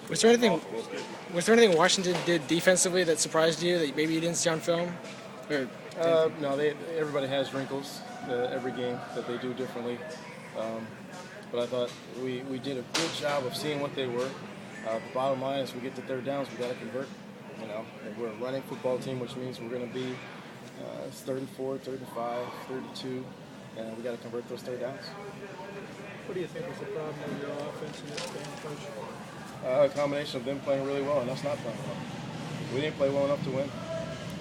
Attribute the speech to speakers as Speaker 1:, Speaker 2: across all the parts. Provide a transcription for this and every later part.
Speaker 1: Was there anything?
Speaker 2: Awful. It was good.
Speaker 1: Was there anything Washington did defensively that surprised you that maybe you didn't see on film? Or
Speaker 3: No, everybody has wrinkles every game that they do differently. Um, but I thought we did a good job of seeing what they were. The bottom line is we get to third downs, we got to convert. And we're a running football team, which means we're going to be it's 34, 35, 32, and we got to convert those third downs.
Speaker 4: What do you think was the problem with your offense in this game, Coach?
Speaker 3: A combination of them playing really well and us not playing well. We didn't play well enough to win.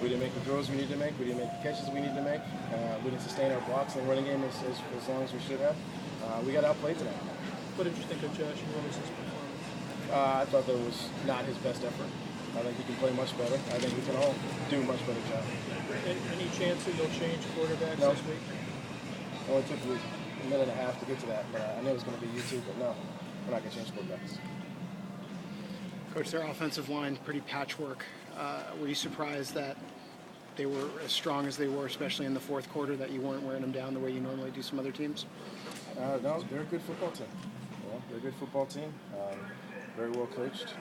Speaker 3: We didn't make the throws we needed to make. We didn't make the catches we needed to make. We didn't sustain our blocks in the running game as long as we should have. We got outplayed tonight.
Speaker 4: What did you think of Josh and what was his performance?
Speaker 3: I thought that was not his best effort. I think he can play much better. I think we can all do a much better job.
Speaker 4: Any chance that you'll change quarterbacks
Speaker 3: No.
Speaker 4: this week?
Speaker 3: It only took me a minute and a half to get to that, but I knew it was going to be you too, but no, we're not going to change quarterbacks.
Speaker 5: Coach, their offensive line, pretty patchwork. Were you surprised that they were as strong as they were, especially in the fourth quarter, that you weren't wearing them down the way you normally do some other teams?
Speaker 3: No, they're a good football team. They're a good football team, very well coached.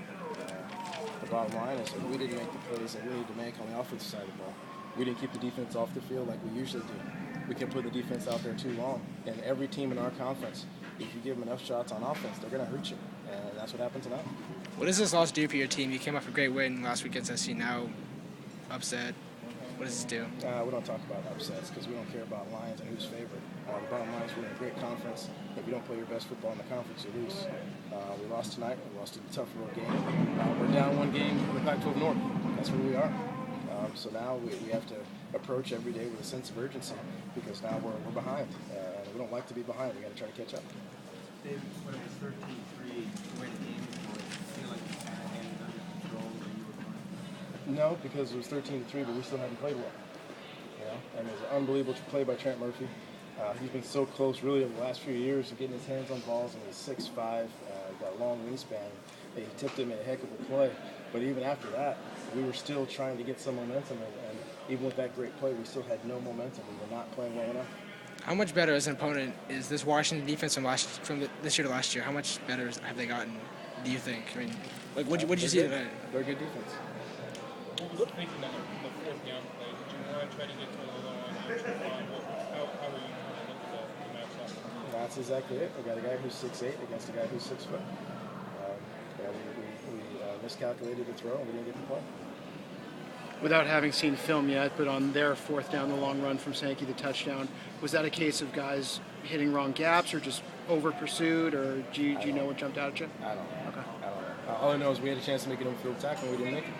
Speaker 3: The bottom line is that we didn't make the plays that we needed to make on the offensive side of the ball. We didn't keep the defense off the field like we usually do. We kept putting the defense out there too long. And every team in our conference, if you give them enough shots on offense, they're going to hurt you. And that's what happened tonight.
Speaker 1: what does this loss do for your team? You came off a great win last week against SC. Now upset. What does this do?
Speaker 3: We don't talk about upsets because we don't care about lines and who's favored. The bottom line is we're in a great conference. If you don't play your best football in the conference, you lose. We lost tonight. We lost a tough road game. We're down one game in the Pac-12 North. That's where we are. So now we have to approach every day with a sense of urgency because now we're behind. We don't like to be behind. We got to try to catch up.
Speaker 6: Dave, when it was 13-3, the way the game was going, did you feel like you kind of had it under control when you were playing?
Speaker 3: No, because it was 13-3, but we still hadn't played well. And it was an unbelievable play by Trent Murphy. He's been so close, really, over the last few years, to getting his hands on balls, and he's 6'5", got a long wingspan. He tipped him in a heck of a play. But even after that, we were still trying to get some momentum, and even with that great play, we still had no momentum. We were not playing well enough.
Speaker 1: How much better as an opponent is this Washington defense from this year to last year? How much better have they gotten? Do you think? I mean, like what did you see tonight?
Speaker 3: They're a good defense.
Speaker 7: Thinking that the fourth down play, did you want to try to get to a little on action line? How were you trying to look at the matchup?
Speaker 3: That's exactly it. We got a guy who's 6'8" against a guy who's 6 foot. We miscalculated the throw and we didn't get the play.
Speaker 5: Without having seen film yet, but on their fourth down, the long run from Sankey, the touchdown, was that a case of guys hitting wrong gaps or just over pursued, or do you know what jumped out at you?
Speaker 3: I don't know.
Speaker 5: Okay.
Speaker 3: I don't know. All I know is we had a chance to make it on field tackle and we didn't make it.